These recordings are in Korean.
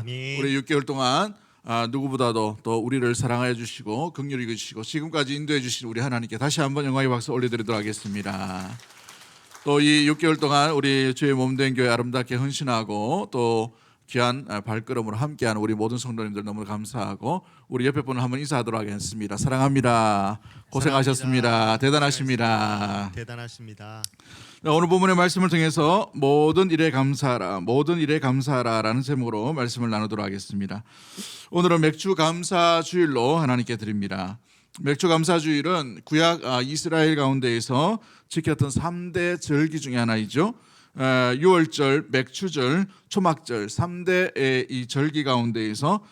아멘. 우리 6개월 동안 누구보다도 또 우리를 사랑하여 주시고 긍휼히 여기시고 지금까지 인도해 주신 우리 하나님께 다시 한번 영광의 박수 올려드리도록 하겠습니다. 또 이 6개월 동안 우리 주의 몸된 교회 아름답게 헌신하고 또 귀한 발걸음으로 함께하는 우리 모든 성도님들 너무 감사하고 우리 옆에 분을 한번 인사하도록 하겠습니다. 사랑합니다. 고생하셨습니다. 사랑합니다. 대단하십니다. 대단하십니다. 오늘 본문의 말씀을 통해서 모든 일에 감사하라, 모든 일에 감사하라라는 제목으로 말씀을 나누도록 하겠습니다. 오늘은 맥주 감사 주일로 하나님께 드립니다. 맥주 감사 주일은 구약 이스라엘 가운데에서 지켰던 3대 절기 중에 하나이죠. 유월절, 맥추절, 초막절 3대의 이 절기 가운데에서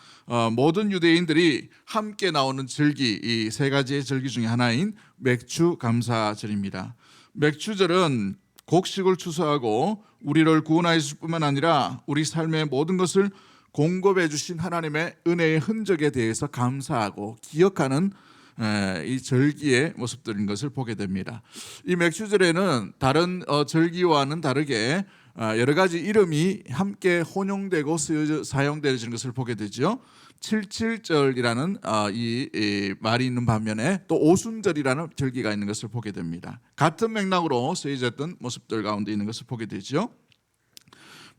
모든 유대인들이 함께 나오는 절기, 이 세 가지의 절기 중에 하나인 맥주 감사절입니다. 맥추절은 곡식을 추수하고 우리를 구원하실 뿐만 아니라 우리 삶의 모든 것을 공급해 주신 하나님의 은혜의 흔적에 대해서 감사하고 기억하는 이 절기의 모습들인 것을 보게 됩니다. 이 맥주절에는 다른 절기와는 다르게 여러 가지 이름이 함께 혼용되고 사용되어지는 것을 보게 되죠. 77절이라는 이 말이 있는 반면에 또 오순절이라는 절기가 있는 것을 보게 됩니다. 같은 맥락으로 쓰여졌던 모습들 가운데 있는 것을 보게 되죠.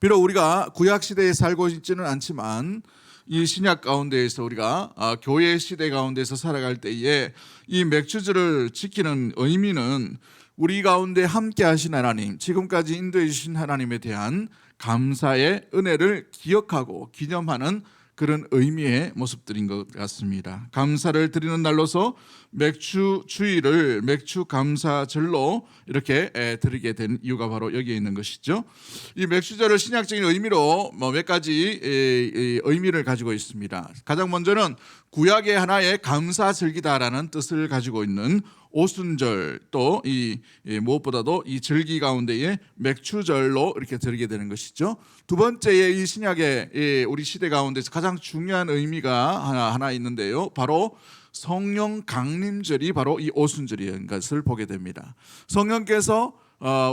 비록 우리가 구약 시대에 살고 있지는 않지만 이 신약 가운데에서 우리가 교회 시대 가운데서 살아갈 때에 이 맥주절을 지키는 의미는 우리 가운데 함께 하신 하나님, 지금까지 인도해 주신 하나님에 대한 감사의 은혜를 기억하고 기념하는 그런 의미의 모습들인 것 같습니다. 감사를 드리는 날로서 맥주 주일을 맥주 감사절로 이렇게 드리게 된 이유가 바로 여기에 있는 것이죠. 이 맥주절을 신약적인 의미로 몇 가지 의미를 가지고 있습니다. 가장 먼저는 구약의 하나의 감사절기다라는 뜻을 가지고 있는 오순절, 또 이 무엇보다도 이 절기 가운데에 맥추절로 이렇게 드리게 되는 것이죠. 두 번째에 이 신약의 우리 시대 가운데서 가장 중요한 의미가 하나 있는데요. 바로 성령 강림절이 바로 이 오순절인 것을 보게 됩니다. 성령께서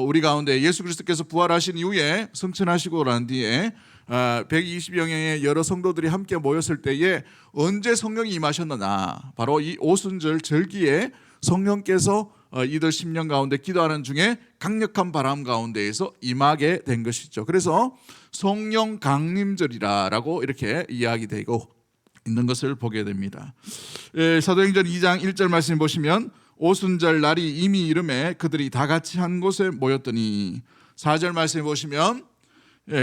우리 가운데 예수 그리스도께서 부활하신 이후에 승천하시고 난 뒤에 120여 명의 여러 성도들이 함께 모였을 때에 언제 성령이 임하셨느냐, 바로 이 오순절 절기에 성령께서 이들 10년 가운데 기도하는 중에 강력한 바람 가운데에서 임하게 된 것이죠. 그래서 성령 강림절이라고 이렇게 이야기되고 있는 것을 보게 됩니다. 사도행전 2장 1절 말씀 보시면 오순절 날이 이미 이름에 그들이 다 같이 한 곳에 모였더니, 4절 말씀 보시면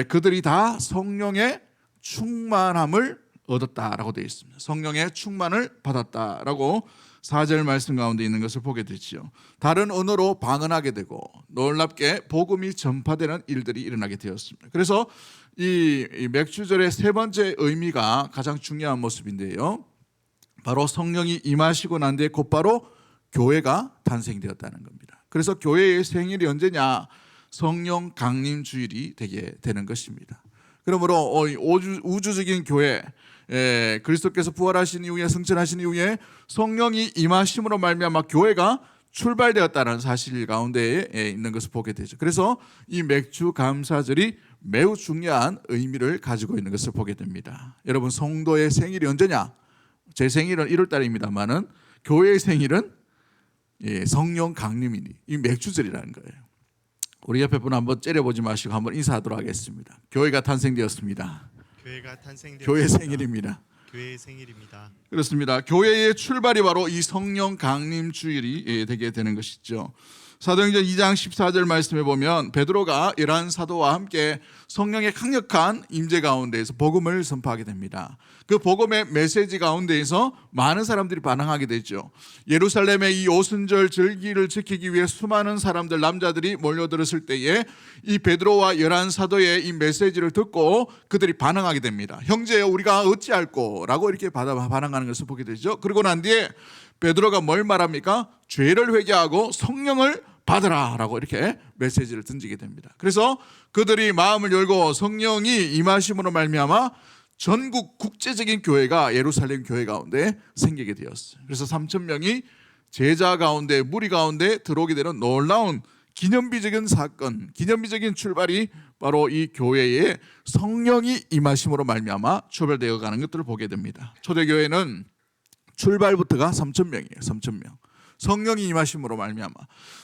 그들이 다 성령의 충만함을 얻었다라고 되어 있습니다. 성령의 충만을 받았다라고 4절 말씀 가운데 있는 것을 보게 되지요. 다른 언어로 방언하게 되고 놀랍게 복음이 전파되는 일들이 일어나게 되었습니다. 그래서 이 맥주절의 세 번째 의미가 가장 중요한 모습인데요. 바로 성령이 임하시고 난 뒤에 곧바로 교회가 탄생되었다는 겁니다. 그래서 교회의 생일이 언제냐? 성령 강림 주일이 되게 되는 것입니다. 그러므로 우주적인 교회, 그리스도께서 부활하신 이후에 승천하신 이후에 성령이 임하심으로 말미암아 교회가 출발되었다는 사실 가운데에 있는 것을 보게 되죠. 그래서 이 맥주 감사절이 매우 중요한 의미를 가지고 있는 것을 보게 됩니다. 여러분, 성도의 생일이 언제냐? 제 생일은 1월 달입니다만은 교회의 생일은 성령 강림이니 이 맥주절이라는 거예요. 우리 옆에 분 한번 째려보지 마시고 한번 인사하도록 하겠습니다. 교회가 탄생되었습니다. 교회가 탄생되었습니다. 교회 생일입니다. 교회의 생일입니다. 그렇습니다. 교회의 출발이 바로 이 성령 강림 주일이 되게 되는 것이죠. 사도행전 2장 14절 말씀에 보면 베드로가 11 사도와 함께 성령의 강력한 임재 가운데에서 복음을 선포하게 됩니다. 그 복음의 메시지 가운데에서 많은 사람들이 반응하게 되죠. 예루살렘의 이 오순절 절기를 지키기 위해 수많은 사람들, 남자들이 몰려들었을 때에 이 베드로와 11 사도의 이 메시지를 듣고 그들이 반응하게 됩니다. 형제여, 우리가 어찌할꼬? 라고 이렇게 반응하는 것을 보게 되죠. 그러고 난 뒤에 베드로가 뭘 말합니까? 죄를 회개하고 성령을 받으라 라고 이렇게 메시지를 던지게 됩니다. 그래서 그들이 마음을 열고 성령이 임하심으로 말미암아 전국 국제적인 교회가 예루살렘 교회 가운데 생기게 되었어요. 그래서 3,000명이 제자 가운데, 무리 가운데 들어오게 되는 놀라운 기념비적인 사건, 기념비적인 출발이 바로 이 교회에 성령이 임하심으로 말미암아 출발되어 가는 것들을 보게 됩니다. 초대교회는 출발부터가 3,000명이에요. 3,000명. 성령이 임하심으로 말미암아,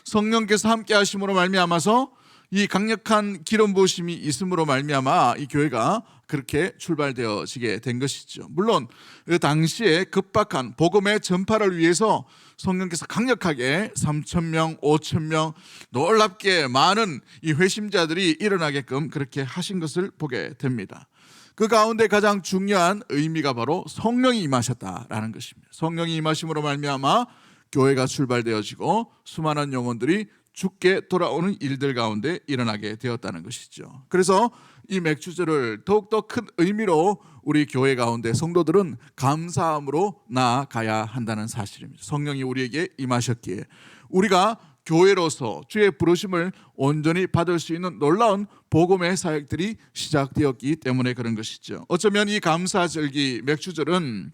성령께서 함께 하심으로 말미암아서 이 강력한 기름 부으심이 있음으로 말미암아 이 교회가 그렇게 출발되어지게 된 것이죠. 물론 그 당시에 급박한 복음의 전파를 위해서 성령께서 강력하게 3,000명, 5,000명 놀랍게 많은 이 회심자들이 일어나게끔 그렇게 하신 것을 보게 됩니다. 그 가운데 가장 중요한 의미가 바로 성령이 임하셨다라는 것입니다. 성령이 임하심으로 말미암아 교회가 출발되어지고 수많은 영혼들이 죽게 돌아오는 일들 가운데 일어나게 되었다는 것이죠. 그래서 이 맥주절을 더욱더 큰 의미로 우리 교회 가운데 성도들은 감사함으로 나아가야 한다는 사실입니다. 성령이 우리에게 임하셨기에 우리가 교회로서 주의 부르심을 온전히 받을 수 있는 놀라운 복음의 사역들이 시작되었기 때문에 그런 것이죠. 어쩌면 이 감사절기 맥주절은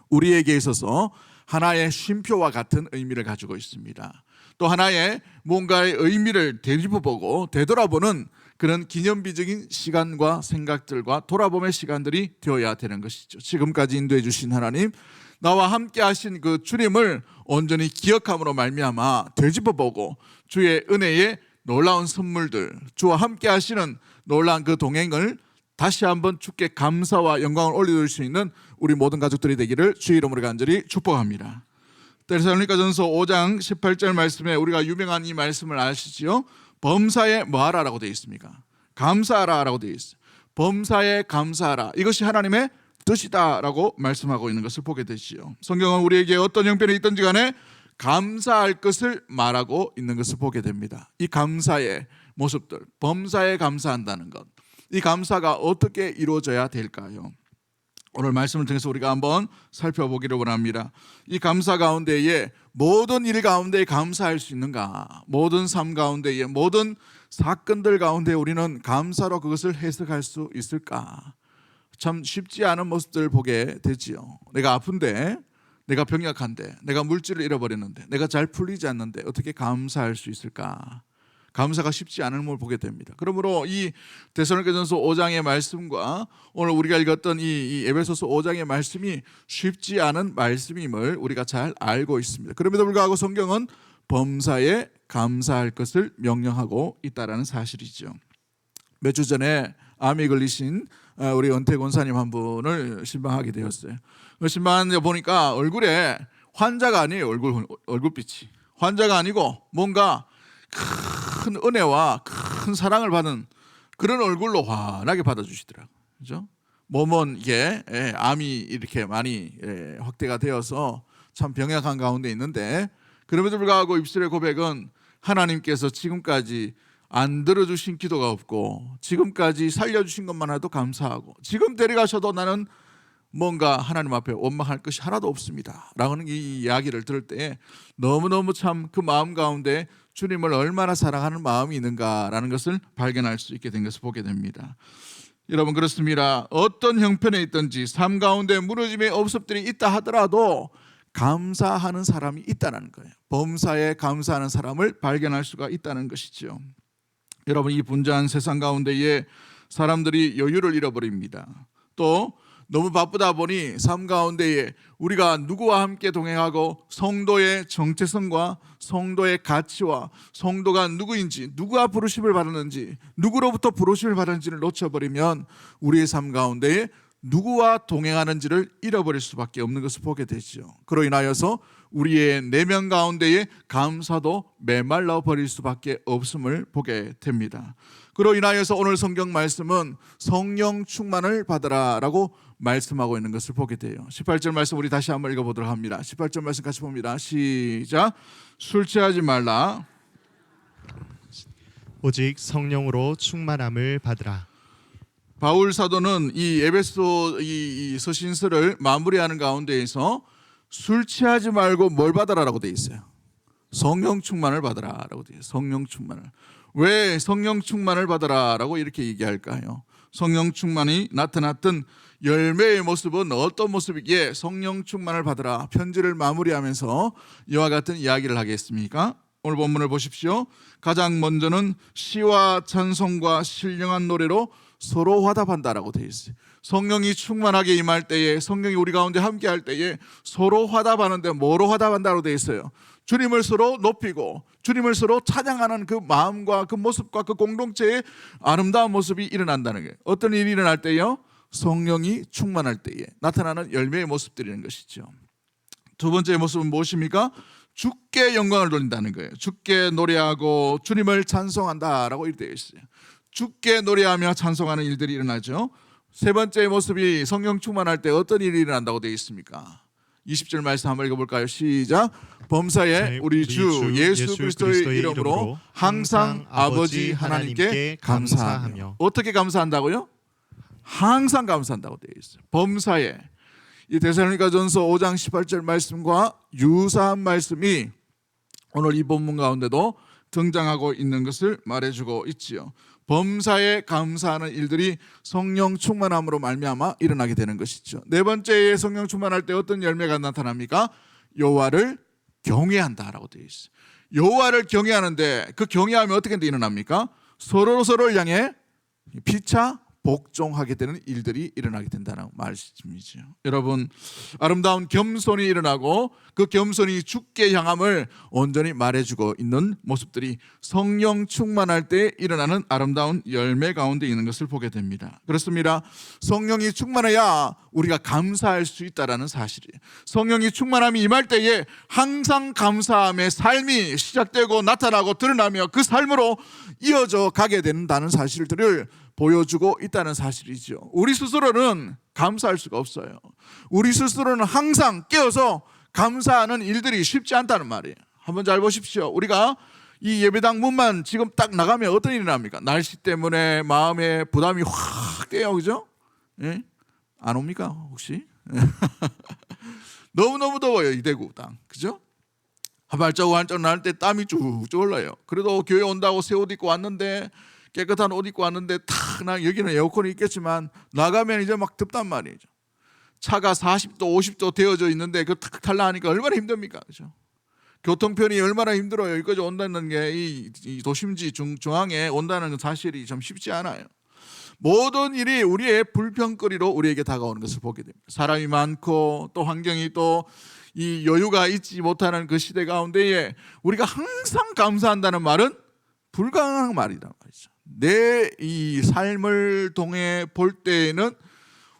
우리에게 있어서 하나의 쉼표와 같은 의미를 가지고 있습니다. 또 하나의 뭔가의 의미를 되짚어보고 되돌아보는 그런 기념비적인 시간과 생각들과 돌아봄의 시간들이 되어야 되는 것이죠. 지금까지 인도해 주신 하나님, 나와 함께 하신 그 주님을 온전히 기억함으로 말미암아 되짚어보고 주의 은혜의 놀라운 선물들, 주와 함께 하시는 놀라운 그 동행을 다시 한번 주께 감사와 영광을 올려드릴 수 있는 우리 모든 가족들이 되기를 주의 이름으로 간절히 축복합니다. 데살로니가전서 5장 18절 말씀에 우리가 유명한 이 말씀을 아시지요? 범사에 뭐하라라고 되어 있습니까? 감사하라라고 되어 있어요. 범사에 감사하라. 이것이 하나님의 뜻이다라고 말씀하고 있는 것을 보게 되지요. 성경은 우리에게 어떤 형편에 있든지 간에 감사할 것을 말하고 있는 것을 보게 됩니다. 이 감사의 모습들, 범사에 감사한다는 것, 이 감사가 어떻게 이루어져야 될까요? 오늘 말씀을 통해서 우리가 한번 살펴보기를 원합니다. 이 감사 가운데에 모든 일 가운데 감사할 수 있는가? 모든 삶 가운데에 모든 사건들 가운데 우리는 감사로 그것을 해석할 수 있을까? 참 쉽지 않은 모습들을 보게 되지요. 내가 아픈데, 내가 병약한데, 내가 물질을 잃어버렸는데, 내가 잘 풀리지 않는데 어떻게 감사할 수 있을까? 감사가 쉽지 않은 걸 보게 됩니다. 그러므로 이 데살로니가전서 5장의 말씀과 오늘 우리가 읽었던 이 에베소서 5장의 말씀이 쉽지 않은 말씀임을 우리가 잘 알고 있습니다. 그럼에도 불구하고 성경은 범사에 감사할 것을 명령하고 있다는 사실이죠. 몇 주 전에 암이 걸리신 우리 은퇴 권사님 한 분을 신방하게 되었어요. 신방하는데 보니까 얼굴에 환자가 아니에요. 얼굴빛이 환자가 아니고 뭔가 큰 은혜와 큰 사랑을 받은 그런 얼굴로 환하게 받아주시더라고요. 그죠? 몸은 이게 암이 이렇게 많이 확대가 되어서 참 병약한 가운데 있는데 그럼에도 불구하고 입술의 고백은 하나님께서 지금까지 안 들어주신 기도가 없고 지금까지 살려주신 것만 해도 감사하고 지금 데려가셔도 나는 뭔가 하나님 앞에 원망할 것이 하나도 없습니다 라는 이 이야기를 들을 때 너무너무 참 그 마음 가운데 주님을 얼마나 사랑하는 마음이 있는가라는 것을 발견할 수 있게 된 것을 보게 됩니다. 여러분 그렇습니다. 어떤 형편에 있든지 삶 가운데 무너짐의 업습들이 있다 하더라도 감사하는 사람이 있다는 거예요. 범사에 감사하는 사람을 발견할 수가 있다는 것이죠. 여러분 이 분주한 세상 가운데에 사람들이 여유를 잃어버립니다. 또 너무 바쁘다 보니 삶 가운데에 우리가 누구와 함께 동행하고 성도의 정체성과 성도의 가치와 성도가 누구인지 누구와 부르심을 받았는지 누구로부터 부르심을 받았는지를 놓쳐버리면 우리의 삶 가운데에 누구와 동행하는지를 잃어버릴 수밖에 없는 것을 보게 되죠. 그로 인하여서 우리의 내면 가운데에 감사도 메말라 버릴 수밖에 없음을 보게 됩니다. 그로 인하여서 오늘 성경 말씀은 성령 충만을 받으라 라고 말씀하고 있는 것을 보게 돼요. 18절 말씀 우리 다시 한번 읽어보도록 합니다. 18절 말씀 같이 봅니다. 시작. 술 취하지 말라. 오직 성령으로 충만함을 받으라. 바울 사도는 이 에베소 이 서신서를 마무리하는 가운데에서 술 취하지 말고 뭘 받아라라고 되어 있어요. 성령 충만을 받아라라고 되어 있어요. 성령 충만을. 왜 성령 충만을 받아라라고 이렇게 얘기할까요? 성령 충만이 나타났던 열매의 모습은 어떤 모습이기에 성령 충만을 받으라 편지를 마무리하면서 이와 같은 이야기를 하겠습니까? 오늘 본문을 보십시오. 가장 먼저는 시와 찬송과 신령한 노래로 서로 화답한다라고 되어 있어요. 성령이 충만하게 임할 때에, 성령이 우리 가운데 함께할 때에 서로 화답하는데 뭐로 화답한다고 되어 있어요? 주님을 서로 높이고 주님을 서로 찬양하는 그 마음과 그 모습과 그 공동체의 아름다운 모습이 일어난다는 거예요. 어떤 일이 일어날 때요? 성령이 충만할 때에 나타나는 열매의 모습들이라는 것이죠. 두 번째 모습은 무엇입니까? 주께 영광을 돌린다는 거예요. 주께 노래하고 주님을 찬송한다라고 이렇게 되어 있어요. 주께 노래하며 찬송하는 일들이 일어나죠. 세 번째 모습이 성령 충만할 때 어떤 일이 일어난다고 되어 있습니까? 20절 말씀 한번 읽어볼까요? 시작. 범사에 우리 주 예수 그리스도의 이름으로 항상 아버지 하나님께 감사하며. 어떻게 감사한다고요? 항상 감사한다고 되어 있어요. 범사에. 이 데살로니가전서 5장 18절 말씀과 유사한 말씀이 오늘 이 본문 가운데도 등장하고 있는 것을 말해주고 있지요. 범사에 감사하는 일들이 성령 충만함으로 말미암아 일어나게 되는 것이죠. 네 번째에 성령 충만할 때 어떤 열매가 나타납니까? 여호와를 경외한다라고 되어 있어요. 여호와를 경외하는데 그 경외하면 어떻게 일어납니까? 서로를 향해 피차 복종하게 되는 일들이 일어나게 된다는 말씀이죠. 여러분, 아름다운 겸손이 일어나고 그 겸손이 주께 향함을 온전히 말해주고 있는 모습들이 성령 충만할 때 일어나는 아름다운 열매 가운데 있는 것을 보게 됩니다. 그렇습니다. 성령이 충만해야 우리가 감사할 수 있다는 사실이에요. 성령이 충만함이 임할 때에 항상 감사함의 삶이 시작되고 나타나고 드러나며 그 삶으로 이어져 가게 된다는 사실들을 보여주고 있다는 사실이죠. 우리 스스로는 감사할 수가 없어요. 우리 스스로는 항상 깨어서 감사하는 일들이 쉽지 않다는 말이에요. 한번 잘 보십시오. 우리가 이 예배당 문만 지금 딱 나가면 어떤 일이 납니까? 날씨 때문에 마음에 부담이 확 깨요, 그죠? 예? 안 옵니까 혹시? 너무너무 더워요, 이 대구 땅, 그죠? 한 발자국 나올 때 땀이 쭉쭉 흘러요. 그래도 교회 온다고 새 옷 입고 왔는데, 깨끗한 옷 입고 왔는데 탁 여기는 에어컨이 있겠지만 나가면 이제 막 덥단 말이죠. 차가 40도 50도 되어져 있는데 그 탁 탈라하니까 얼마나 힘듭니까, 그죠? 교통편이 얼마나 힘들어요. 여기까지 온다는 게 이 도심지 중앙에 온다는 사실이 좀 쉽지 않아요. 모든 일이 우리의 불평거리로 우리에게 다가오는 것을 보게 됩니다. 사람이 많고 또 환경이 또 이 여유가 있지 못하는 그 시대 가운데에 우리가 항상 감사한다는 말은 불가능한 말이란 말이죠. 내 이 삶을 통해 볼 때에는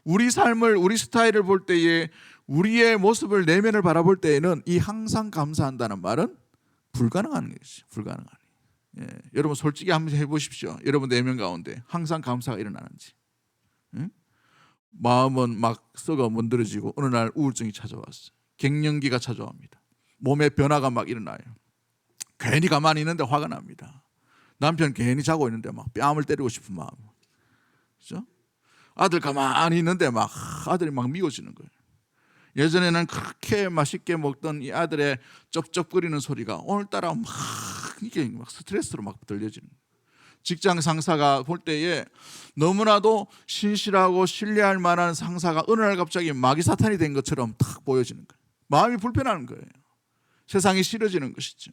우리 삶을, 우리 스타일을 볼 때에 우리의 모습을, 내면을 바라볼 때에는 이 항상 감사한다는 말은 불가능한 것이죠. 불가능한. 예. 여러분 솔직히 한번 해보십시오. 여러분 내면 가운데 항상 감사가 일어나는지. 응? 마음은 막 썩어 문드러지고 어느 날 우울증이 찾아왔어요. 갱년기가 찾아옵니다. 몸에 변화가 막 일어나요. 괜히 가만히 있는데 화가 납니다. 남편 괜히 자고 있는데 막 뺨을 때리고 싶은 마음. 그죠? 아들 가만히 있는데 막 아들이 막 미워지는 거예요. 예전에는 그렇게 맛있게 먹던 이 아들의 쩝쩝거리는 소리가 오늘따라 막 이게 막 스트레스로 막 들려지는 거예요. 직장 상사가 볼 때에 너무나도 신실하고 신뢰할 만한 상사가 어느 날 갑자기 마귀 사탄이 된 것처럼 탁 보여지는 거예요. 마음이 불편한 거예요. 세상이 싫어지는 것이죠.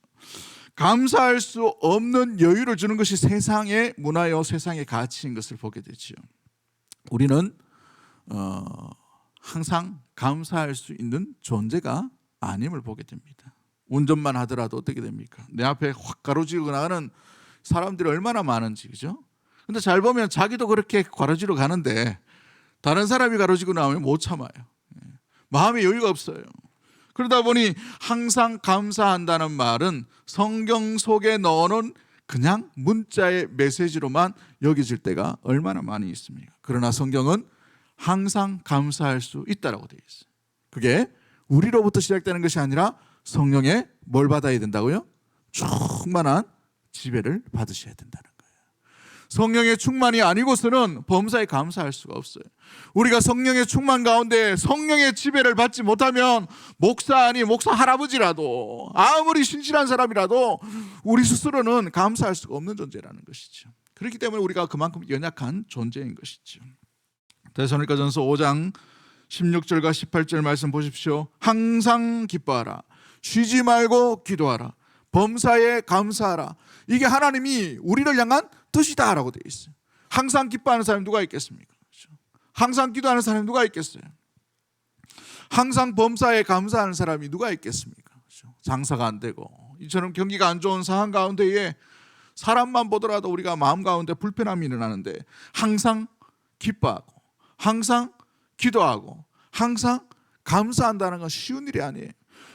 감사할 수 없는 여유를 주는 것이 세상의 문화요, 세상의 가치인 것을 보게 되죠. 우리는 항상 감사할 수 있는 존재가 아님을 보게 됩니다. 운전만 하더라도 어떻게 됩니까? 내 앞에 확 가로지르고 나가는 사람들이 얼마나 많은지, 그죠? 근데 잘 보면 자기도 그렇게 가로지르고 가는데 다른 사람이 가로지르고 나오면 못 참아요. 마음에 여유가 없어요. 그러다 보니 항상 감사한다는 말은 성경 속에 넣어놓은 그냥 문자의 메시지로만 여겨질 때가 얼마나 많이 있습니까? 그러나 성경은 항상 감사할 수 있다라고 되어 있어요. 그게 우리로부터 시작되는 것이 아니라 성령의 뭘 받아야 된다고요? 충만한 지배를 받으셔야 된다는 거예요. 성령의 충만이 아니고서는 범사에 감사할 수가 없어요. 우리가 성령의 충만 가운데 성령의 지배를 받지 못하면 목사 아니 목사 할아버지라도 아무리 신실한 사람이라도 우리 스스로는 감사할 수가 없는 존재라는 것이죠. 그렇기 때문에 우리가 그만큼 연약한 존재인 것이죠. 데살로니가전서 5장 16절과 18절 말씀 보십시오. 항상 기뻐하라. 쉬지 말고 기도하라. 범사에 감사하라. 이게 하나님이 우리를 향한 뜻이다라고 되어 있어요. 항상 기뻐하는 사람이 누가 있겠습니까? 그렇죠? 항상 기도하는 사람이 누가 있겠어요? 항상 범사에 감사하는 사람이 누가 있겠습니까? 그렇죠? 장사가 안 되고 이처럼 경기가 안 좋은 상황 가운데에 사람만 보더라도 우리가 마음 가운데 불편함이 일어나는데 항상 기뻐하고 항상 기도하고 항상 감사한다는 건 쉬운 일이 아니에요.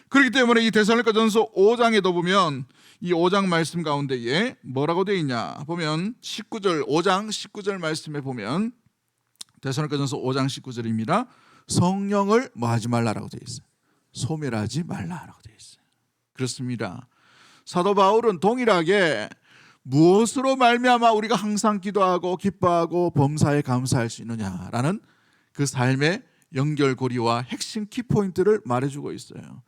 그렇기 때문에 이 데살로니가전서 5장에도 보면 이 5장 말씀 가운데에 뭐라고 되어 있냐 보면 19절 5장 19절 말씀에 보면 데살로니가전서 5장 19절입니다. 성령을 뭐 하지 말라라고 되어 있어요. 소멸하지 말라라고 되어 있어요. 그렇습니다. 사도 바울은 동일하게 무엇으로 말미암아 우리가 항상 기도하고 기뻐하고 범사에 감사할 수 있느냐라는 그 삶의 연결고리와 핵심 키포인트를 말해주고 있어요.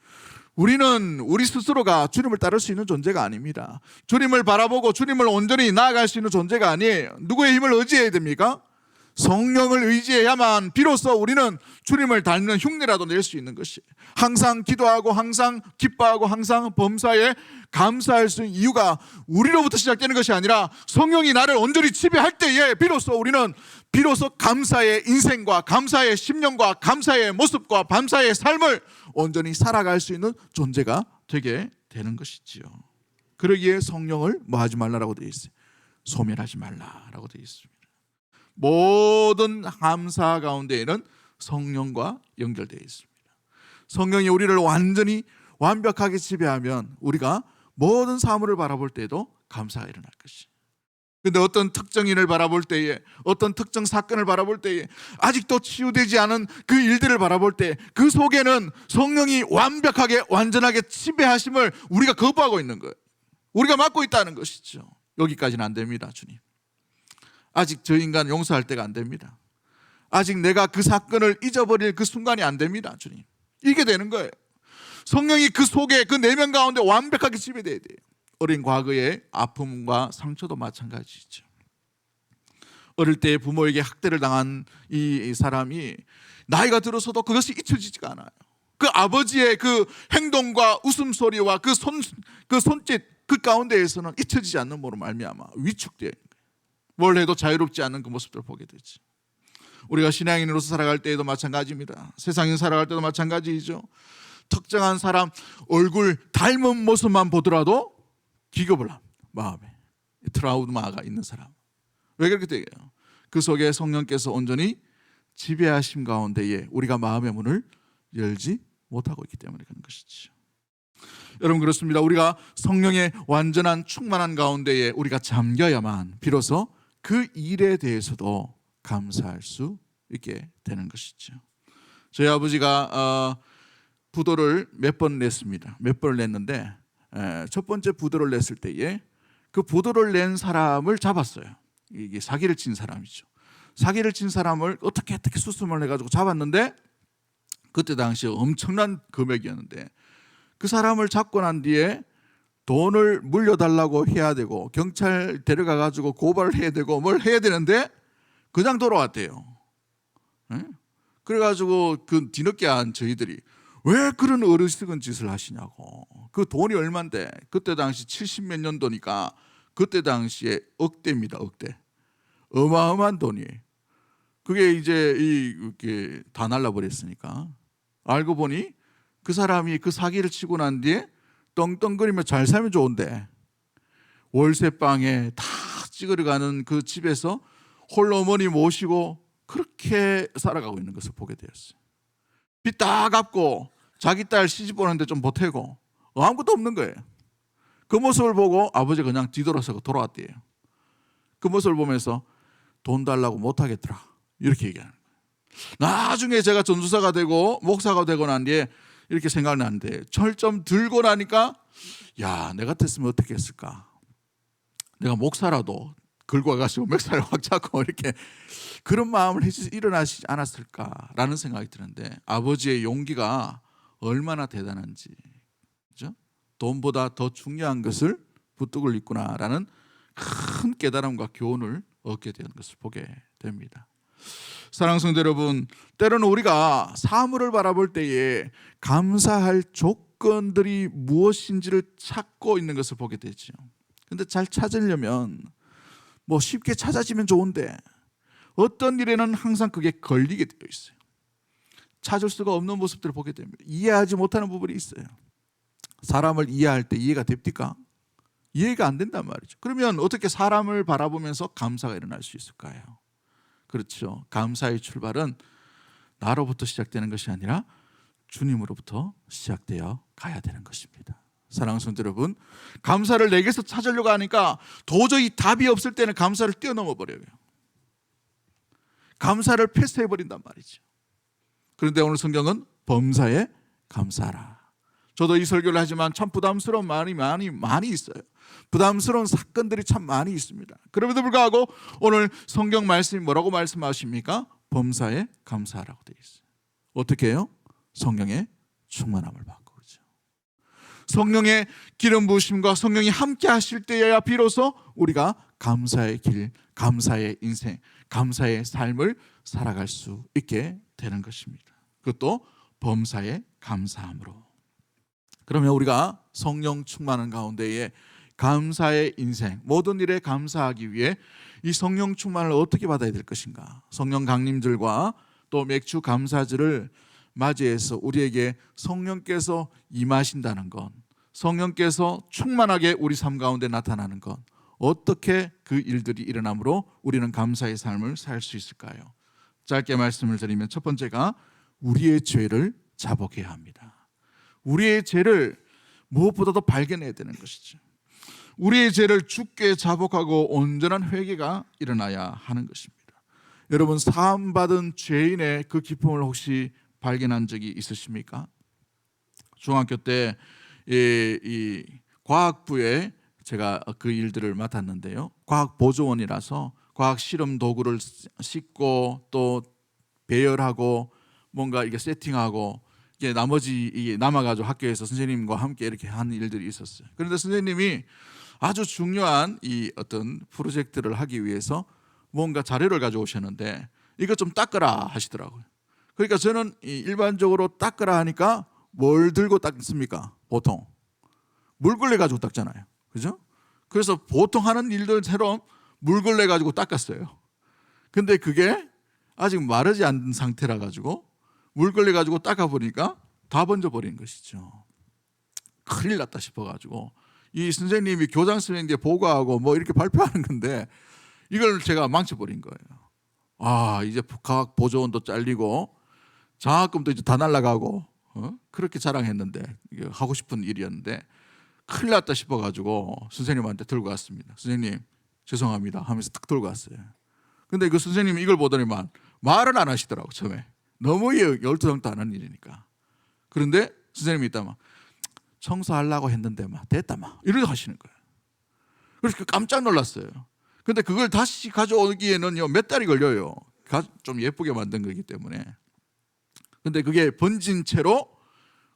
우리는 우리 스스로가 주님을 따를 수 있는 존재가 아닙니다. 주님을 바라보고 주님을 온전히 나아갈 수 있는 존재가 아니에요. 누구의 힘을 의지해야 됩니까? 성령을 의지해야만 비로소 우리는 주님을 닮는 흉내라도 낼 수 있는 것이 항상 기도하고 항상 기뻐하고 항상 범사에 감사할 수 있는 이유가 우리로부터 시작되는 것이 아니라 성령이 나를 온전히 지배할 때에 비로소 우리는 비로소 감사의 인생과 감사의 심령과 감사의 모습과 감사의 삶을 온전히 살아갈 수 있는 존재가 되게 되는 것이지요. 그러기에 성령을 뭐 하지 말라라고 되어 있어요. 소멸하지 말라라고 되어 있습니다. 모든 감사 가운데에는 성령과 연결되어 있습니다. 성령이 우리를 완전히 완벽하게 지배하면 우리가 모든 사물을 바라볼 때에도 감사가 일어날 것이. 근데 어떤 특정인을 바라볼 때에 어떤 특정 사건을 바라볼 때에 아직도 치유되지 않은 그 일들을 바라볼 때 그 속에는 성령이 완벽하게 완전하게 지배하심을 우리가 거부하고 있는 거예요. 우리가 맡고 있다는 것이죠. 여기까지는 안 됩니다. 주님, 아직 저 인간 용서할 때가 안 됩니다. 아직 내가 그 사건을 잊어버릴 그 순간이 안 됩니다. 주님, 이게 되는 거예요. 성령이 그 속에 그 내면 가운데 완벽하게 지배돼야 돼요. 어린 과거의 아픔과 상처도 마찬가지죠. 어릴 때 부모에게 학대를 당한 이 사람이 나이가 들어서도 그것이 잊혀지지가 않아요. 그 아버지의 그 행동과 웃음소리와 그 손짓 그 가운데에서는 잊혀지지 않는 모로 말미암아 위축되어 있는 거예요. 뭘 해도 자유롭지 않은 그 모습들을 보게 되죠. 우리가 신앙인으로서 살아갈 때에도 마찬가지입니다. 세상인 살아갈 때도 마찬가지이죠. 특정한 사람 얼굴 닮은 모습만 보더라도 기겁을 합니다. 마음에 트라우마가 있는 사람. 왜 그렇게 돼요? 그 속에 성령께서 온전히 지배하심 가운데에 우리가 마음의 문을 열지 못하고 있기 때문에 그런 것이죠. 여러분, 그렇습니다. 우리가 성령의 완전한 충만한 가운데에 우리가 잠겨야만 비로소 그 일에 대해서도 감사할 수 있게 되는 것이죠. 저희 아버지가 부도를 몇 번 냈습니다. 몇 번을 냈는데 첫 번째 부도를 냈을 때에 그 부도를 낸 사람을 잡았어요. 이게 사기를 친 사람이죠. 사기를 친 사람을 어떻게 수습을 해가지고 잡았는데 그때 당시에 엄청난 금액이었는데 그 사람을 잡고 난 뒤에 돈을 물려달라고 해야 되고 경찰 데려가가지고 고발을 해야 되고 뭘 해야 되는데 그냥 돌아왔대요. 그래가지고 그 뒤늦게 한 저희들이 왜 그런 어리석은 짓을 하시냐고. 그 돈이 얼만데 그때 당시 70몇 년도니까 그때 당시에 억대입니다. 억대. 어마어마한 돈이에요. 그게 이제 이게 다 날라버렸으니까 알고 보니 그 사람이 그 사기를 치고 난 뒤에 떵떵거리며 잘 살면 좋은데 월세방에 다 찌그러가는 그 집에서 홀로 어머니 모시고 그렇게 살아가고 있는 것을 보게 되었어요. 빚 다 갚고 자기 딸 시집 보는데 좀 보태고 아무것도 없는 거예요. 그 모습을 보고 아버지가 그냥 뒤돌아서 돌아왔대요. 그 모습을 보면서 돈 달라고 못하겠더라 이렇게 얘기하는 거예요. 나중에 제가 전도사가 되고 목사가 되고 난 뒤에 이렇게 생각나는데 철점 들고 나니까 야, 내가 같았으면 어떻게 했을까. 내가 목사라도 긁어가지고 멱살을 확 잡고 이렇게 그런 마음을 일어나시지 않았을까라는 생각이 드는데 아버지의 용기가 얼마나 대단한지, 그죠? 돈보다 더 중요한 것을 부뚜을 있구나라는 큰 깨달음과 교훈을 얻게 되는 것을 보게 됩니다. 사랑하는 성도 여러분, 때로는 우리가 사물을 바라볼 때에 감사할 조건들이 무엇인지를 찾고 있는 것을 보게 되죠. 근데 잘 찾으려면 뭐 쉽게 찾아지면 좋은데 어떤 일에는 항상 그게 걸리게 되어 있어요. 찾을 수가 없는 모습들을 보게 됩니다. 이해하지 못하는 부분이 있어요. 사람을 이해할 때 이해가 됩니까? 이해가 안 된단 말이죠. 그러면 어떻게 사람을 바라보면서 감사가 일어날 수 있을까요? 그렇죠. 감사의 출발은 나로부터 시작되는 것이 아니라 주님으로부터 시작되어 가야 되는 것입니다. 사랑하는 성도 여러분, 감사를 내게서 찾으려고 하니까 도저히 답이 없을 때는 감사를 뛰어넘어 버려요. 감사를 패스해 버린단 말이죠. 그런데 오늘 성경은 범사에 감사하라. 저도 이 설교를 하지만 참 부담스러운 말이 많이 있어요. 부담스러운 사건들이 참 많이 있습니다. 그럼에도 불구하고 오늘 성경 말씀이 뭐라고 말씀하십니까? 범사에 감사하라고 되어 있어요. 어떻게 해요? 성령의 충만함을 받고, 그렇죠? 성령의 기름 부으심과 성령이 함께 하실 때여야 비로소 우리가 감사의 길, 감사의 인생, 감사의 삶을 살아갈 수 있게 되는 것입니다. 그것도 범사에 감사함으로. 그러면 우리가 성령 충만한 가운데에 감사의 인생, 모든 일에 감사하기 위해 이 성령 충만을 어떻게 받아야 될 것인가? 성령 강림절과 또 맥주 감사절을 맞이해서 우리에게 성령께서 임하신다는 것, 성령께서 충만하게 우리 삶 가운데 나타나는 것, 어떻게 그 일들이 일어남으로 우리는 감사의 삶을 살 수 있을까요? 짧게 말씀을 드리면 첫 번째가 우리의 죄를 자복해야 합니다. 우리의 죄를 무엇보다도 발견해야 되는 것이죠. 우리의 죄를 주께 자복하고 온전한 회개가 일어나야 하는 것입니다. 여러분, 사함받은 죄인의 그 기쁨을 혹시 발견한 적이 있으십니까? 중학교 때 이 과학부에 제가 그 일들을 맡았는데요. 과학보조원이라서 과학 실험 도구를 싣고 또 배열하고 뭔가 이게 세팅하고 이게 나머지 이게 남아가지고 학교에서 선생님과 함께 이렇게 하는 일들이 있었어요. 그런데 선생님이 아주 중요한 이 어떤 프로젝트를 하기 위해서 뭔가 자료를 가져오셨는데 이거 좀 닦으라 하시더라고요. 그러니까 저는 일반적으로 닦으라 하니까 뭘 들고 닦습니까? 보통 물걸레 가지고 닦잖아요, 그죠? 그래서 보통 하는 일들처럼 물걸레 가지고 닦았어요. 근데 그게 아직 마르지 않은 상태라 가지고 물걸레 가지고 닦아 보니까 다 번져 버린 것이죠. 큰일 났다 싶어 가지고 이 선생님이 교장 선생님께 보고하고 뭐 이렇게 발표하는 건데 이걸 제가 망쳐버린 거예요. 아, 이제 과학 보조원도 잘리고 장학금도 이제 다 날라가고 그렇게 자랑했는데 이게 하고 싶은 일이었는데 큰일 났다 싶어가지고 선생님한테 들고 왔습니다. 선생님 죄송합니다 하면서 탁 들고 왔어요. 근데 그 선생님이 이걸 보더니만 말은 안 하시더라고. 처음에 너무 열두렁도 안 하는 일이니까. 그런데 선생님이 있다 막 청소하려고 했는데 막 됐다 막 이렇게 하시는 거예요. 그래서 깜짝 놀랐어요. 근데 그걸 다시 가져오기에는요 몇 달이 걸려요. 좀 예쁘게 만든 거기 때문에. 근데 그게 번진 채로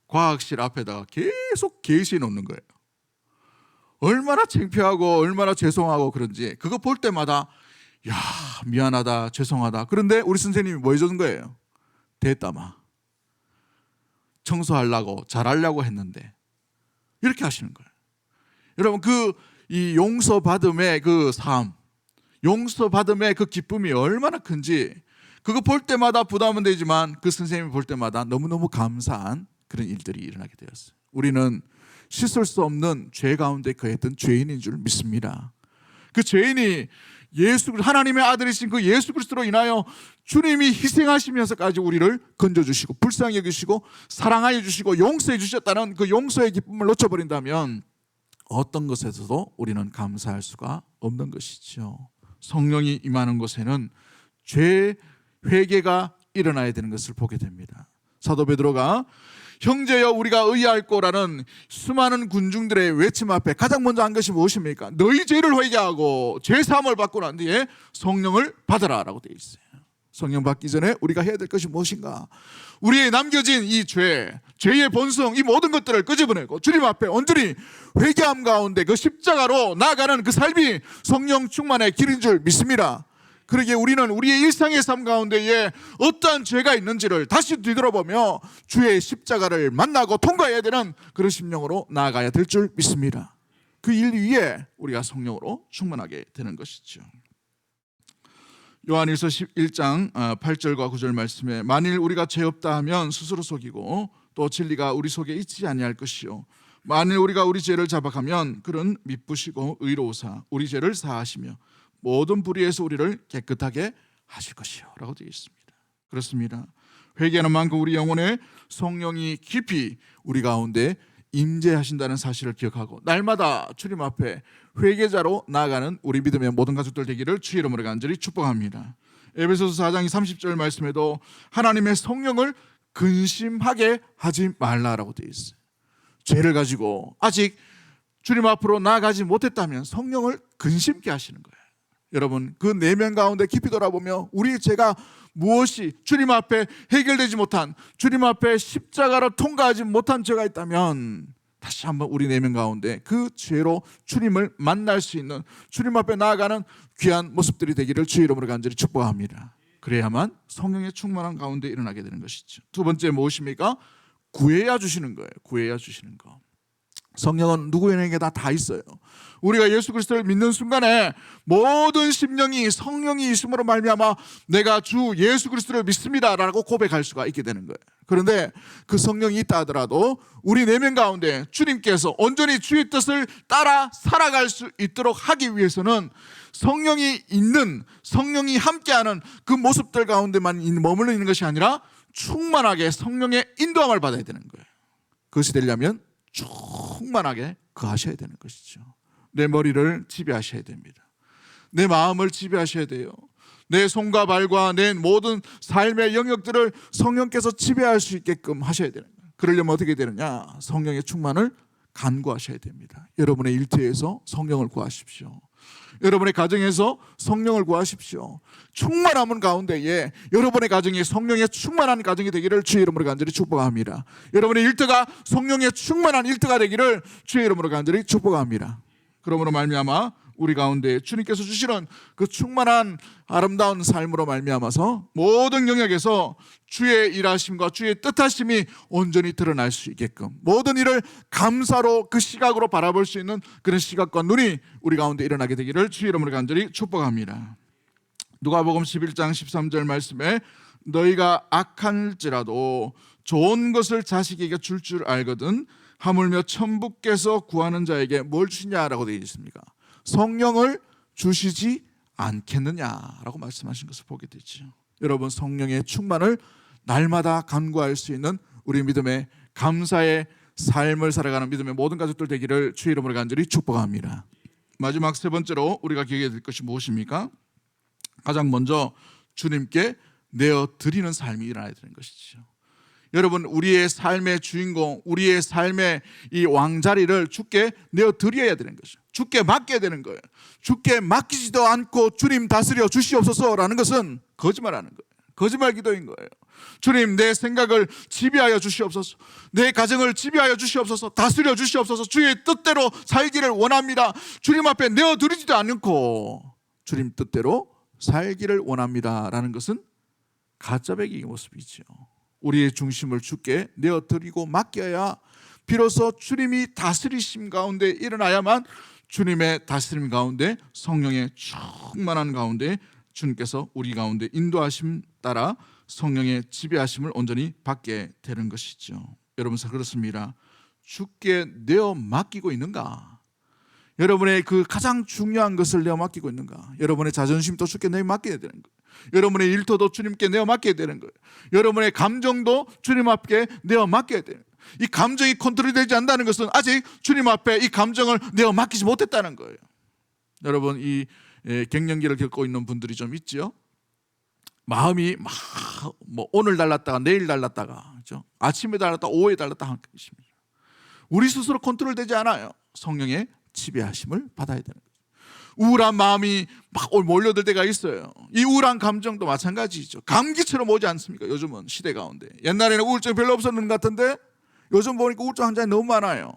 과학실 앞에다가 계속 게시해 놓는 거예요. 얼마나 창피하고 얼마나 죄송하고 그런지 그거 볼 때마다 야 미안하다 죄송하다. 그런데 우리 선생님이 뭐 해주는 거예요? 됐다마 청소하려고 잘하려고 했는데 이렇게 하시는 거예요. 여러분 이 용서받음의 그 삶, 용서받음의 그 기쁨이 얼마나 큰지 그거 볼 때마다 부담은 되지만 그 선생님이 볼 때마다 너무너무 감사한 그런 일들이 일어나게 되었어요. 우리는 씻을 수 없는 죄 가운데 거했던 죄인인 줄 믿습니다. 그 죄인이 하나님의 아들이신 그 예수 그리스도로 인하여 주님이 희생하시면서까지 우리를 건져주시고 불쌍히 여기시고 사랑하여 주시고 용서해 주셨다는 그 용서의 기쁨을 놓쳐버린다면 어떤 것에서도 우리는 감사할 수가 없는 것이죠. 성령이 임하는 곳에는 죄 회개가 일어나야 되는 것을 보게 됩니다. 사도 베드로가 형제여 우리가 의할꼬라는 수많은 군중들의 외침 앞에 가장 먼저 한 것이 무엇입니까? 너희 죄를 회개하고 죄 사함을 받고 난 뒤에 성령을 받으라 라고 되어 있어요. 성령 받기 전에 우리가 해야 될 것이 무엇인가? 우리의 남겨진 이 죄의 본성, 이 모든 것들을 끄집어내고 주님 앞에 온전히 회개함 가운데 그 십자가로 나아가는 그 삶이 성령 충만의 길인 줄 믿습니다. 그러기에 우리는 우리의 일상의 삶 가운데에 어떠한 죄가 있는지를 다시 뒤돌아보며 주의 십자가를 만나고 통과해야 되는 그런 심령으로 나아가야 될 줄 믿습니다. 그 일 위에 우리가 성령으로 충만하게 되는 것이죠. 요한일서 11장 8절과 9절 말씀에 만일 우리가 죄 없다 하면 스스로 속이고 또 진리가 우리 속에 있지 아니할 것이요 만일 우리가 우리 죄를 자박하면 그는 미쁘시고 의로우사 우리 죄를 사하시며 모든 불의에서 우리를 깨끗하게 하실 것이요 라고 되어 있습니다. 그렇습니다. 회개하는 만큼 우리 영혼에 성령이 깊이 우리 가운데 임재하신다는 사실을 기억하고 날마다 주님 앞에 회개자로 나아가는 우리 믿음의 모든 가족들 되기를 주의 이름으로 간절히 축복합니다. 에베소서 4장 30절 말씀에도 하나님의 성령을 근심하게 하지 말라라고 되어 있어요. 죄를 가지고 아직 주님 앞으로 나아가지 못했다면 성령을 근심케 하시는 거예요. 여러분 그 내면 가운데 깊이 돌아보며 우리의 죄가 무엇이 주님 앞에 해결되지 못한 주님 앞에 십자가를 통과하지 못한 죄가 있다면 다시 한번 우리 내면 가운데 그 죄로 주님을 만날 수 있는 주님 앞에 나아가는 귀한 모습들이 되기를 주의 이름으로 간절히 축복합니다. 그래야만 성령의 충만한 가운데 일어나게 되는 것이죠. 두 번째 무엇입니까? 구해야 주시는 거예요. 구해야 주시는 거. 성령은 누구에게 다 있어요. 우리가 예수 그리스도를 믿는 순간에 모든 심령이 성령이 있음으로 말미암아 내가 주 예수 그리스도를 믿습니다라고 고백할 수가 있게 되는 거예요. 그런데 그 성령이 있다 하더라도 우리 내면 가운데 주님께서 온전히 주의 뜻을 따라 살아갈 수 있도록 하기 위해서는 성령이 있는 성령이 함께하는 그 모습들 가운데만 머물러 있는 것이 아니라 충만하게 성령의 인도함을 받아야 되는 거예요. 그것이 되려면 충만하게 거하셔야 되는 것이죠. 내 머리를 지배하셔야 됩니다. 내 마음을 지배하셔야 돼요. 내 손과 발과 내 모든 삶의 영역들을 성령께서 지배할 수 있게끔 하셔야 되는 거예요. 그러려면 어떻게 되느냐? 성령의 충만을 간구하셔야 됩니다. 여러분의 일터에서 성령을 구하십시오. 여러분의 가정에서 성령을 구하십시오. 충만함은 가운데에 여러분의 가정이 성령의 충만한 가정이 되기를 주의 이름으로 간절히 축복합니다. 여러분의 일터가 성령의 충만한 일터가 되기를 주의 이름으로 간절히 축복합니다. 그러므로 말미암아 우리 가운데 주님께서 주시는 그 충만한 아름다운 삶으로 말미암아서 모든 영역에서 주의 일하심과 주의 뜻하심이 온전히 드러날 수 있게끔 모든 일을 감사로 그 시각으로 바라볼 수 있는 그런 시각과 눈이 우리 가운데 일어나게 되기를 주의 이름으로 간절히 축복합니다. 누가복음 11장 13절 말씀에 너희가 악할지라도 좋은 것을 자식에게 줄 알거든 하물며 천부께서 구하는 자에게 뭘 주시냐라고 되어 있습니까? 성령을 주시지 않겠느냐라고 말씀하신 것을 보게 되죠. 여러분 성령의 충만을 날마다 간구할 수 있는 우리 믿음의 감사의 삶을 살아가는 믿음의 모든 가족들 되기를 주의 이름으로 간절히 축복합니다. 마지막 세 번째로 우리가 기억해야 될 것이 무엇입니까? 가장 먼저 주님께 내어드리는 삶이 일어나야 되는 것이죠. 여러분 우리의 삶의 주인공 우리의 삶의 이 왕자리를 주께 내어드려야 되는 것이죠. 주께 맡겨야 되는 거예요. 주께 맡기지도 않고 주님 다스려 주시옵소서라는 것은 거짓말하는 거예요. 거짓말 기도인 거예요. 주님 내 생각을 지배하여 주시옵소서. 내 가정을 지배하여 주시옵소서. 다스려 주시옵소서. 주의 뜻대로 살기를 원합니다. 주님 앞에 내어드리지도 않고 주님 뜻대로 살기를 원합니다라는 것은 가짜배기의 모습이죠. 우리의 중심을 주께 내어드리고 맡겨야 비로소 주님이 다스리심 가운데 일어나야만 주님의 다스림 가운데 성령의 충만한 가운데 주님께서 우리 가운데 인도하심 따라 성령의 지배하심을 온전히 받게 되는 것이죠. 여러분 그렇습니다. 주께 내어 맡기고 있는가? 여러분의 그 가장 중요한 것을 내어 맡기고 있는가? 여러분의 자존심도 주께 내어 맡겨야 되는 거예요. 여러분의 일터도 주님께 내어 맡겨야 되는 거예요. 여러분의 감정도 주님 앞에 내어 맡겨야 돼요. 이 감정이 컨트롤이 되지 않는다는 것은 아직 주님 앞에 이 감정을 내어 맡기지 못했다는 거예요. 여러분 이 갱년기를 겪고 있는 분들이 좀 있죠. 마음이 막 뭐 오늘 달랐다가 내일 달랐다가 그렇죠? 아침에 달랐다가 오후에 달랐다가 하는 것입니다. 우리 스스로 컨트롤되지 않아요. 성령의 지배하심을 받아야 되는 거죠. 우울한 마음이 막 몰려들 때가 있어요. 이 우울한 감정도 마찬가지죠. 감기처럼 오지 않습니까? 요즘은 시대 가운데. 옛날에는 우울증 별로 없었는 것 같은데 요즘 보니까 우울증 환자가 너무 많아요.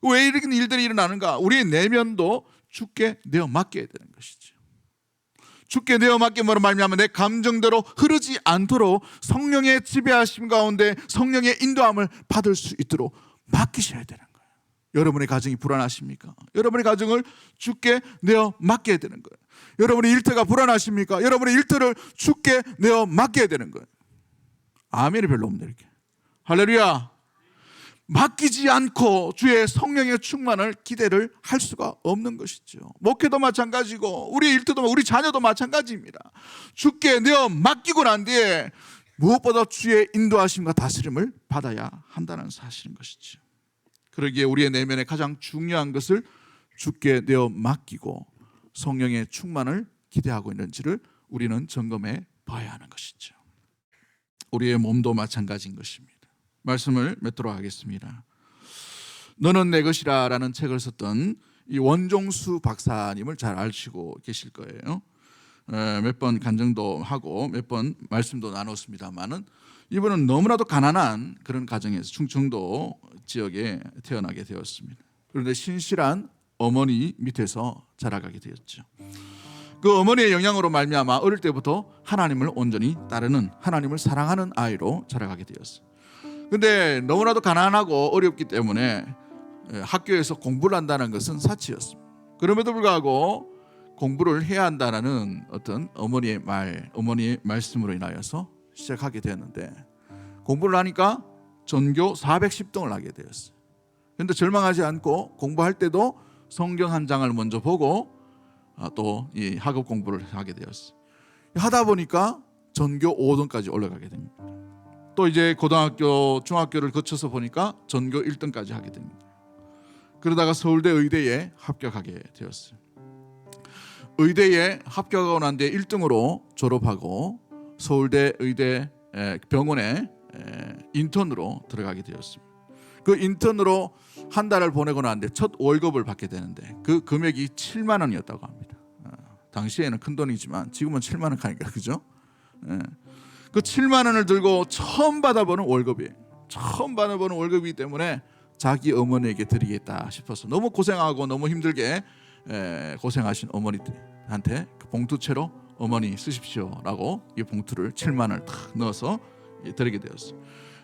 왜 이런 일들이 일어나는가? 우리의 내면도 주께 내어 맡겨야 되는 것이죠. 주께 내어 맡김으로 말미암아 내 감정대로 흐르지 않도록 성령의 지배하심 가운데 성령의 인도함을 받을 수 있도록 맡기셔야 되는 거예요. 여러분의 가정이 불안하십니까? 여러분의 가정을 주께 내어 맡겨야 되는 거예요. 여러분의 일터가 불안하십니까? 여러분의 일터를 주께 내어 맡겨야 되는 거예요. 아멘이 별로 없네 이렇게. 할렐루야. 맡기지 않고 주의 성령의 충만을 기대를 할 수가 없는 것이죠. 목회도 마찬가지고 우리 일터도 우리 자녀도 마찬가지입니다. 주께 내어 맡기고 난 뒤에 무엇보다 주의 인도하심과 다스림을 받아야 한다는 사실인 것이죠. 그러기에 우리의 내면에 가장 중요한 것을 주께 내어 맡기고 성령의 충만을 기대하고 있는지를 우리는 점검해 봐야 하는 것이죠. 우리의 몸도 마찬가지인 것입니다. 말씀을 맺도록 하겠습니다. 너는 내 것이라 라는 책을 썼던 이 원종수 박사님을 잘 아시고 계실 거예요. 몇 번 간증도 하고 몇 번 말씀도 나눴습니다만은 이분은 너무나도 가난한 그런 가정에서 충청도 지역에 태어나게 되었습니다. 그런데 신실한 어머니 밑에서 자라가게 되었죠. 그 어머니의 영향으로 말미암아 어릴 때부터 하나님을 온전히 따르는, 하나님을 사랑하는 아이로 자라가게 되었어요. 근데 너무나도 가난하고 어렵기 때문에 학교에서 공부를 한다는 것은 사치였습니다. 그럼에도 불구하고 공부를 해야 한다는 어떤 어머니의 말씀으로 인하여서 시작하게 되었는데, 공부를 하니까 전교 410등을 하게 되었어요. 그런데 절망하지 않고 공부할 때도 성경 한 장을 먼저 보고 또 이 학업 공부를 하게 되었어요. 하다 보니까 전교 5등까지 올라가게 됩니다. 또 이제 고등학교, 중학교를 거쳐서 보니까 전교 1등까지 하게 됩니다. 그러다가 서울대 의대에 합격하게 되었어요. 의대에 합격하고 난 뒤에 1등으로 졸업하고 서울대 의대 병원에 인턴으로 들어가게 되었습니다. 그 인턴으로 한 달을 보내고 난 뒤에 첫 월급을 받게 되는데 그 금액이 7만 원이었다고 합니다. 당시에는 큰 돈이지만 지금은 7만 원 가니까 그죠? 그 7만 원을 들고 처음 받아보는 월급이에요. 처음 받아보는 월급이기 때문에 자기 어머니에게 드리겠다 싶어서 너무 고생하고 너무 힘들게 고생하신 어머니한테 그 봉투채로 어머니 쓰십시오라고 이 봉투를 7만 원을 탁 넣어서 드리게 되었어요.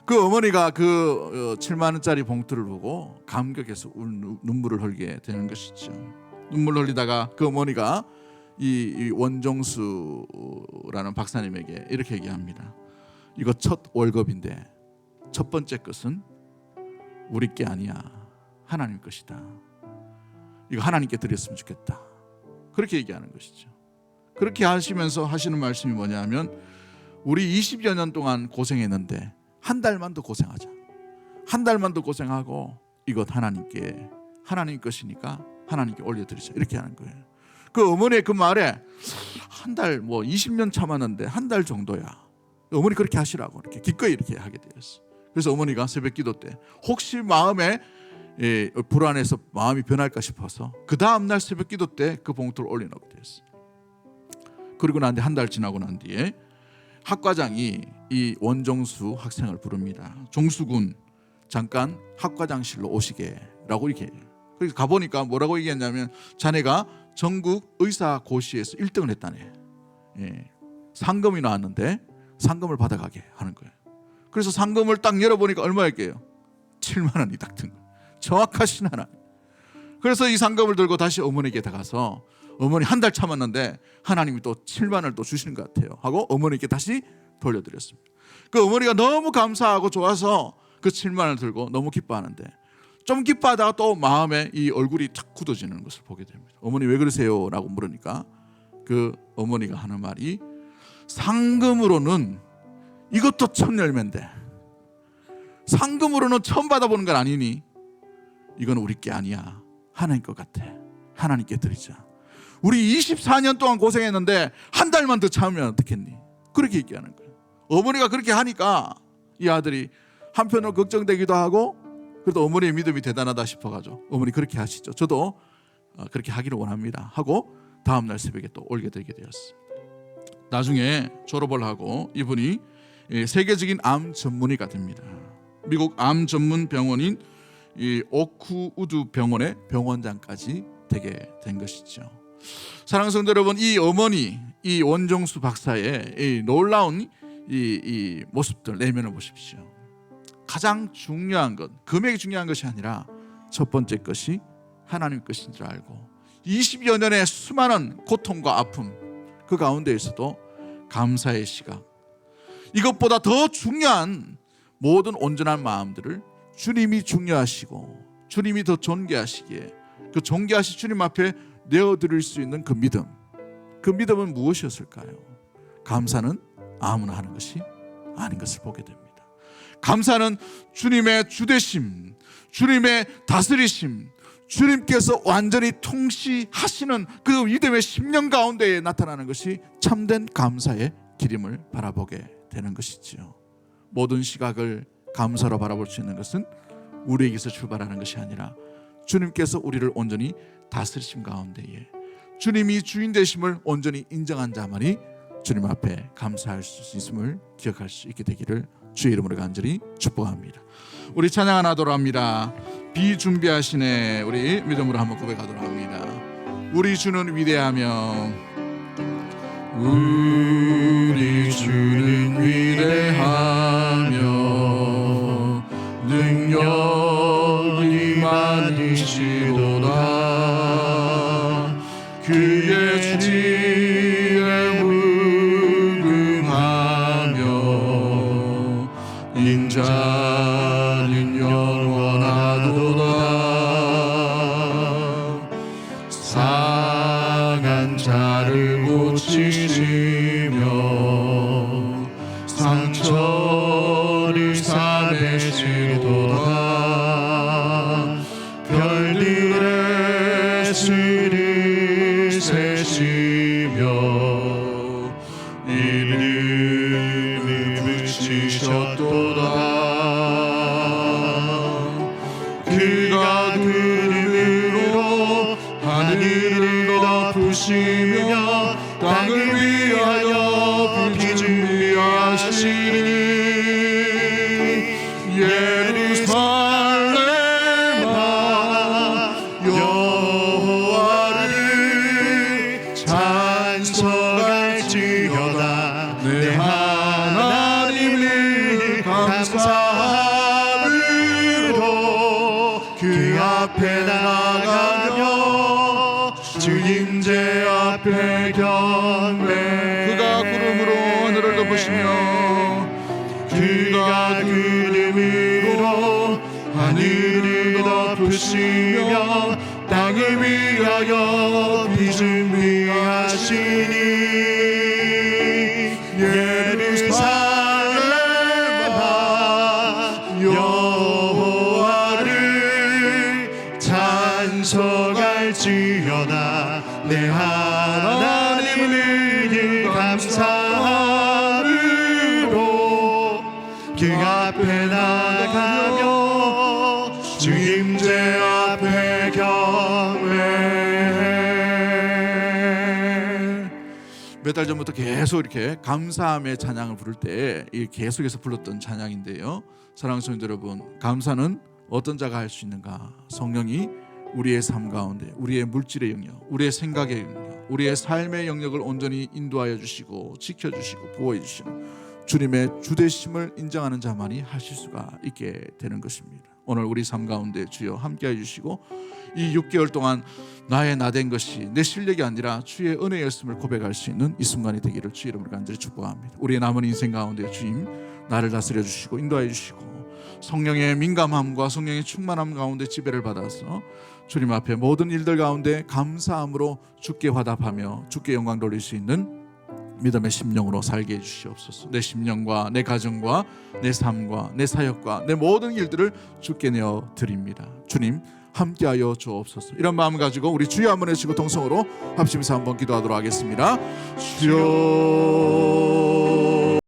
그 어머니가 그 7만 원짜리 봉투를 보고 감격해서 눈물을 흘리게 되는 것이죠. 눈물을 흘리다가 그 어머니가 이 원종수라는 박사님에게 이렇게 얘기합니다. 이거 첫 월급인데 첫 번째 것은 우리 게 아니야, 하나님 것이다. 이거 하나님께 드렸으면 좋겠다. 그렇게 얘기하는 것이죠. 그렇게 하시면서 하시는 말씀이 뭐냐면, 우리 20여 년 동안 고생했는데 한 달만 더 고생하자. 한 달만 더 고생하고 이것 하나님께, 하나님 것이니까 하나님께 올려드리자. 이렇게 하는 거예요. 그 어머니의 그 말에 한 달, 뭐 20년 참았는데 한 달 정도야. 어머니 그렇게 하시라고 이렇게 기꺼이 이렇게 하게 되었어요. 그래서 어머니가 새벽 기도 때 혹시 마음에 불안해서 마음이 변할까 싶어서 그 다음날 새벽 기도 때 그 봉투를 올려놓게 되었어요. 그리고 난 뒤에 한 달 지나고 난 뒤에 학과장이 이 원종수 학생을 부릅니다. 종수군, 잠깐 학과장실로 오시게라고 이렇게. 그래서 가보니까 뭐라고 얘기했냐면, 자네가 전국 의사고시에서 1등을 했다네. 상금이 나왔는데 상금을 받아가게 하는 거예요. 그래서 상금을 딱 열어보니까 얼마였게요? 7만 원이 딱 든 거예요. 정확하신 하나님. 그래서 이 상금을 들고 다시 어머니에게 다가서, 어머니 한 달 참았는데 하나님이 또 7만 원을 또 주시는 것 같아요 하고 어머니께 다시 돌려드렸습니다. 그 어머니가 너무 감사하고 좋아서 그 7만 원을 들고 너무 기뻐하는데, 좀 기뻐하다가 또 마음에 이 얼굴이 탁 굳어지는 것을 보게 됩니다. 어머니 왜 그러세요? 라고 물으니까 그 어머니가 하는 말이, 상금으로는 이것도 첫 열매인데 상금으로는 처음 받아보는 건 아니니 이건 우리 게 아니야, 하나님 것 같아, 하나님께 드리자. 우리 24년 동안 고생했는데 한 달만 더 참으면 어떻겠니? 그렇게 얘기하는 거예요. 어머니가 그렇게 하니까 이 아들이 한편으로 걱정되기도 하고, 그래도 어머니의 믿음이 대단하다 싶어가지고 어머니 그렇게 하시죠, 저도 그렇게 하기를 원합니다 하고 다음날 새벽에 또 올게 되게 되었어요. 나중에 졸업을 하고 이분이 세계적인 암 전문의가 됩니다. 미국 암 전문 병원인 이 오크우드 병원의 병원장까지 되게 된 것이죠. 사랑하는 성도 여러분, 이 어머니, 이 원종수 박사의 이 놀라운 이 모습들 내면을 보십시오. 가장 중요한 것, 금액이 중요한 것이 아니라 첫 번째 것이 하나님 것인 줄 알고 20여 년의 수많은 고통과 아픔 그 가운데에서도 감사의 시각, 이것보다 더 중요한 모든 온전한 마음들을 주님이 중요하시고 주님이 더 존귀하시기에 그 존귀하신 주님 앞에 내어드릴 수 있는 그 믿음, 그 믿음은 무엇이었을까요? 감사는 아무나 하는 것이 아닌 것을 보게 됩니다. 감사는 주님의 주되심, 주님의 다스리심, 주님께서 완전히 통치하시는 그 믿음의 심령 가운데에 나타나는 것이 참된 감사의 기림을 바라보게 되는 것이지요. 모든 시각을 감사로 바라볼 수 있는 것은 우리에게서 출발하는 것이 아니라 주님께서 우리를 온전히 다스리심 가운데에 주님이 주인 되심을 온전히 인정한 자만이 주님 앞에 감사할 수 있음을 기억할 수 있게 되기를 주의 이름으로 간절히 축복합니다. 우리 찬양 하나 하도록 합니다. 비준비하시네. 우리 믿음으로 한번 고백하도록 합니다. 우리 주는 위대하며 우리 주는 위대하며 능력이 많으시도다. 그의 지혜에 무궁하며 인자는 영원하도다. 상한 자를 고치시며 상처를 싸매시도다. 별들의 수를 세시며 이름을 붙이셨도다. 그가 구름으로 하늘을 덮으시며 땅을 위하여 비 준비하시니 예루살렘아 여호와를 찬송할지어다. 내 하나님을 감사함으로 그 앞에 나가며 주님제 앞에 경배. 그가 구름으로 하늘을 덮으시며 그가 구름으로 하늘을 덮으시며 땅을 위하여 비 준비하시니 예루살렘아 여호와를 찬송할지어다. 내 하나님을 감사함으로 그 앞에 나가며 주님제 앞에 경배해. 몇 달 전부터 계속 이렇게 감사함의 찬양을 부를 때 계속해서 불렀던 찬양인데요. 사랑하는 성도 여러분, 감사는 어떤 자가 할 수 있는가? 성령이 우리의 삶 가운데 우리의 물질의 영역, 우리의 생각의 영역, 우리의 삶의 영역을 온전히 인도하여 주시고 지켜주시고 보호해 주시는 주님의 주되심을 인정하는 자만이 하실 수가 있게 되는 것입니다. 오늘 우리 삶 가운데 주여 함께해 주시고 이 6개월 동안 나의 나된 것이 내 실력이 아니라 주의 은혜였음을 고백할 수 있는 이 순간이 되기를 주의 이름으로 간절히 축복합니다. 우리의 남은 인생 가운데 주님 나를 다스려 주시고 인도해 주시고 성령의 민감함과 성령의 충만함 가운데 지배를 받아서 주님 앞에 모든 일들 가운데 감사함으로 주께 화답하며 주께 영광 돌릴 수 있는 믿음의 심령으로 살게 해주시옵소서. 내 심령과 내 가정과 내 삶과 내 사역과 내 모든 일들을 주께 내어 드립니다. 주님 함께하여 주옵소서. 이런 마음 가지고 우리 주여 한번 해주시고 동성으로 합심해서 한번 기도하도록 하겠습니다. 주여